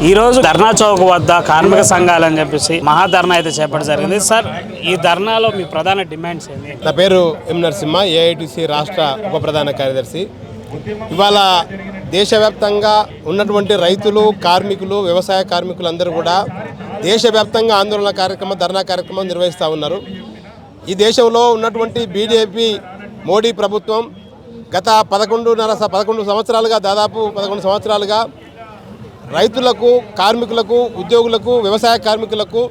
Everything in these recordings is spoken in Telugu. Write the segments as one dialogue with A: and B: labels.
A: ఈ రోజు ధర్నా చౌక్ వద్ద కార్మిక సంఘాలని చెప్పేసి మహాధర్నా అయితే చేపట్టడం జరిగింది. సార్, ఈ ధర్నాలో మీ ప్రధాన డిమాండ్స్ ఏంటి?
B: నా పేరు ఎం నరసింహ, ఏఐటిసి రాష్ట్ర ఉప ప్రధాన కార్యదర్శి. ఇవాళ దేశవ్యాప్తంగా ఉన్నటువంటి రైతులు, కార్మికులు, వ్యవసాయ కార్మికులందరూ కూడా దేశవ్యాప్తంగా ఆందోళన కార్యక్రమం, ధర్నా కార్యక్రమం నిర్వహిస్తూ ఉన్నారు. ఈ దేశంలో ఉన్నటువంటి బీజేపీ మోడీ ప్రభుత్వం గత 11 సంవత్సరాలుగా, దాదాపు 11 సంవత్సరాలుగా రైతులకు, కార్మికులకు, ఉద్యోగులకు, వ్యవసాయ కార్మికులకు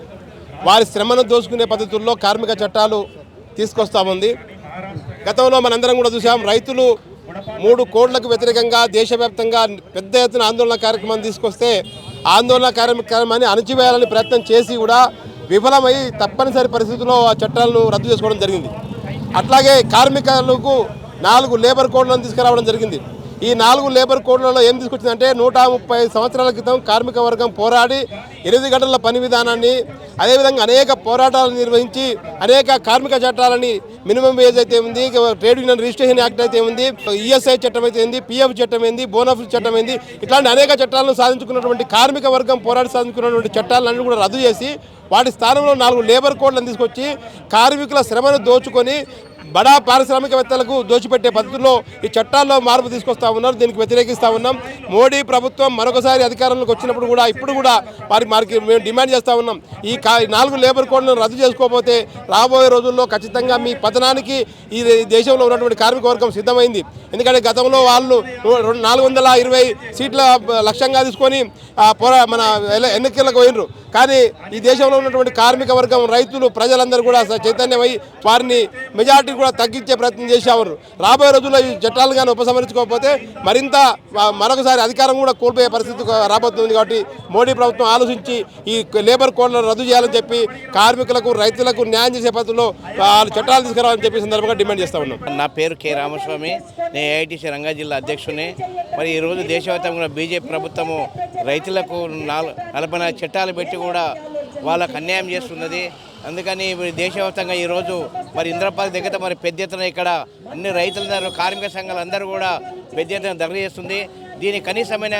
B: వారి శ్రమను దోచుకునే పద్ధతుల్లో కార్మిక చట్టాలు తీసుకొస్తా ఉంది. గతంలో మనందరం కూడా చూసాం, రైతులు 3 కోట్లకు వ్యతిరేకంగా దేశవ్యాప్తంగా పెద్ద ఎత్తున ఆందోళన కార్యక్రమం తీసుకొస్తే ఆందోళన కార్యక్రమాన్ని అణచివేయాలని ప్రయత్నం చేసి కూడా విఫలమై తప్పనిసరి పరిస్థితుల్లో ఆ చట్టాలను రద్దు చేసుకోవడం జరిగింది. అట్లాగే కార్మికులకు 4 లేబర్ కోడ్లను తీసుకురావడం జరిగింది. ఈ 4 లేబర్ కోడ్లలో ఏం తీసుకొచ్చిందంటే 130 సంవత్సరాల క్రితం కార్మిక వర్గం పోరాడి 8 గంటల పని విధానాన్ని, అదేవిధంగా అనేక పోరాటాలు నిర్వహించి అనేక కార్మిక చట్టాలని, మినిమం వేజ్ అయితే ఉంది, ట్రేడ్ యూనియన్ రిజిస్ట్రేషన్ యాక్ట్ అయితే ఉంది, ఈఎస్ఐ చట్టం అయితే ఉంది, పిఎఫ్ చట్టం ఏంది, బోనఫిస్ చట్టం ఏంది, ఇట్లాంటి అనేక చట్టాలను సాధించుకున్నటువంటి కార్మిక వర్గం పోరాడి సాధించుకున్నటువంటి చట్టాలన్నీ కూడా రద్దు చేసి వాటి స్థానంలో 4 లేబర్ కోడ్లను తీసుకొచ్చి కార్మికుల శ్రమను దోచుకొని బడా పారిశ్రామికవేత్తలకు దోచిపెట్టే పద్ధతిలో ఈ చట్టాల్లో మార్పు తీసుకొస్తా ఉన్నారు. దీనికి వ్యతిరేకిస్తూ ఉన్నాం. మోడీ ప్రభుత్వం మరొకసారి అధికారంలోకి వచ్చినప్పుడు కూడా ఇప్పుడు కూడా వారికి మేము డిమాండ్ చేస్తూ ఉన్నాం, ఈ 4 లేబర్ కోడ్లను రద్దు చేసుకోకపోతే రాబోయే రోజుల్లో ఖచ్చితంగా మీ పతనానికి ఈ దేశంలో ఉన్నటువంటి కార్మిక వర్గం సిద్ధమైంది. ఎందుకంటే గతంలో వాళ్ళు 420 సీట్ల లక్ష్యంగా తీసుకొని మన ఎన్నికలకు పోయినరు. కానీ ఈ దేశంలో ఉన్నటువంటి కార్మిక వర్గం, రైతులు, ప్రజలందరూ కూడా చైతన్యమై వారిని మెజార్టీ కూడా తగ్గించే ప్రయత్నం చేసేవారు. రాబోయే రోజుల్లో ఈ చట్టాలు కానీ ఉపసంహరించుకోకపోతే మరొకసారి అధికారం కూడా కోల్పోయే పరిస్థితి రాబోతుంది. కాబట్టి మోడీ ప్రభుత్వం ఆలోచించి ఈ లేబర్ కోడ్లను రద్దు చేయాలని చెప్పి కార్మికులకు, రైతులకు న్యాయం చేసే పద్ధతిలో వాళ్ళు చట్టాలు తీసుకురావాలని చెప్పి సందర్భంగా డిమాండ్ చేస్తూ ఉన్నాం.
C: నా పేరు కె రామస్వామి, నేను ఏఐటిసి రంగా జిల్లా అధ్యక్షుని. మరి ఈరోజు దేశవ్యాప్తంగా బీజేపీ ప్రభుత్వము రైతులకు 44 చట్టాలు పెట్టి కూడా వాళ్ళకు అన్యాయం చేస్తున్నది. అందుకని దేశవ్యాప్తంగా ఈరోజు మరి ఇంద్రపాల్ దగ్గర మరి పెద్ద ఎత్తున ఇక్కడ అన్ని రైతులందరూ, కార్మిక సంఘాలు అందరూ కూడా పెద్ద ఎత్తున ధర చేస్తుంది. దీని కనీసమైన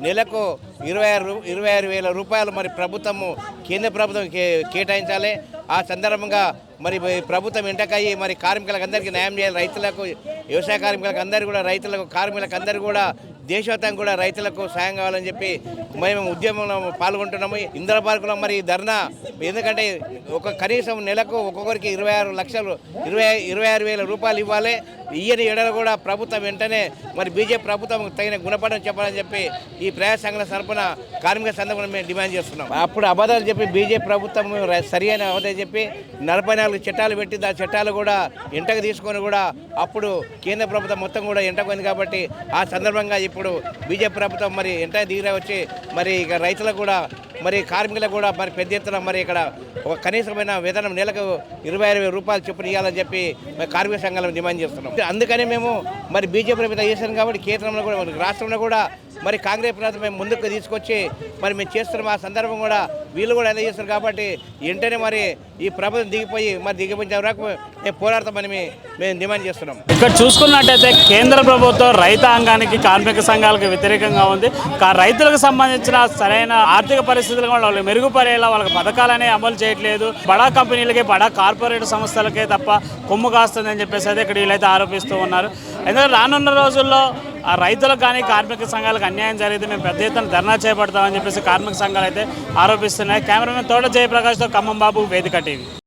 C: నెలకు 26,000 రూపాయలు మరి ప్రభుత్వము, కేంద్ర ప్రభుత్వం కేటాయించాలి. ఆ సందర్భంగా మరి ప్రభుత్వం వెంటకయ్యి మరి కార్మికులకు అందరికీ న్యాయం చేయాలి. రైతులకు, వ్యవసాయ కార్మికులకు అందరూ కూడా, రైతులకు, కార్మికులకు అందరూ కూడా దేశవ్యాప్తంగా కూడా రైతులకు సాయం కావాలని చెప్పి మేము ఉద్యమంలో పాల్గొంటున్నాము. ఇందిరా పార్కులో మరి ధర్నా, ఎందుకంటే కనీసం నెలకు ఒక్కొక్కరికి 26,000 రూపాయలు ఇవ్వాలి. ఇయ్యని ఎడలు కూడా ప్రభుత్వం వెంటనే మరి బీజేపీ ప్రభుత్వం తగిన గుణపాఠం చెప్పాలని చెప్పి ఈ ప్రజా సంఘాల తరపున కార్మిక సందర్భంగా మేము డిమాండ్ చేస్తున్నాం. అప్పుడు అబద్ధాలు చెప్పి బీజేపీ ప్రభుత్వం సరి అయిన అబద్ధాలు చెప్పి 44 చట్టాలు పెట్టి ఆ చట్టాలు కూడా ఎంటకు తీసుకొని కూడా అప్పుడు కేంద్ర ప్రభుత్వం మొత్తం కూడా ఎంటపోయింది. కాబట్టి ఆ సందర్భంగా ఇప్పుడు బీజేపీ ప్రభుత్వం మరి ఎంట దిగిరా వచ్చి మరి ఇక రైతులకు కూడా, మరి కార్మికులకు కూడా మరి పెద్ద ఎత్తున మరి ఇక్కడ ఒక కనీసమైన వేతనం నెలకు 26,000 రూపాయలు చొప్పున ఇవ్వాలని చెప్పి మరి కార్మిక సంఘాలను డిమాండ్ చేస్తున్నాం. అందుకని మేము మరి బీజేపీ ప్రభుత్వం చేశాం కాబట్టి కేంద్రంలో కూడా, రాష్ట్రంలో కూడా మరి కాంగ్రెస్ ప్రభుత్వం మేము ముందుకు తీసుకొచ్చి మరి మేము చేస్తున్నాం. ఆ సందర్భం కూడా వీళ్ళు కూడా ఎలా చేస్తారు కాబట్టి వెంటనే మరి ఈ ప్రభుత్వం దిగిపోయిన వరకు మేము పోరాడతామని మేము డిమాండ్ చేస్తున్నాం.
A: ఇక్కడ చూసుకున్నట్టయితే కేంద్ర ప్రభుత్వం రైతాంగానికి, కార్మిక సంఘాలకు వ్యతిరేకంగా ఉంది. రైతులకు సంబంధించిన సరైన ఆర్థిక పరిస్థితులు కూడా వాళ్ళు మెరుగుపడేలా వాళ్ళకి పథకాలనే అమలు చేయట్లేదు. బడా కంపెనీలకే, బడా కార్పొరేట్ సంస్థలకే తప్ప కొమ్ము కాస్తుందని చెప్పేసి అయితే ఇక్కడ వీళ్ళైతే ఆరోపిస్తూ ఉన్నారు. ఎందుకంటే రానున్న రోజుల్లో ఆ రైతులకు కానీ, కార్మిక సంఘాలకు అన్యాయం జరిగితే మేము పెద్ద ఎత్తున ధర్నా చేపడతామని చెప్పేసి కార్మిక సంఘాలు అయితే ఆరోపిస్తున్నాయి. కెమెరామెన్ తోట జయప్రకాష్తో ఖమ్మం బాబు, వేదిక టీవీ.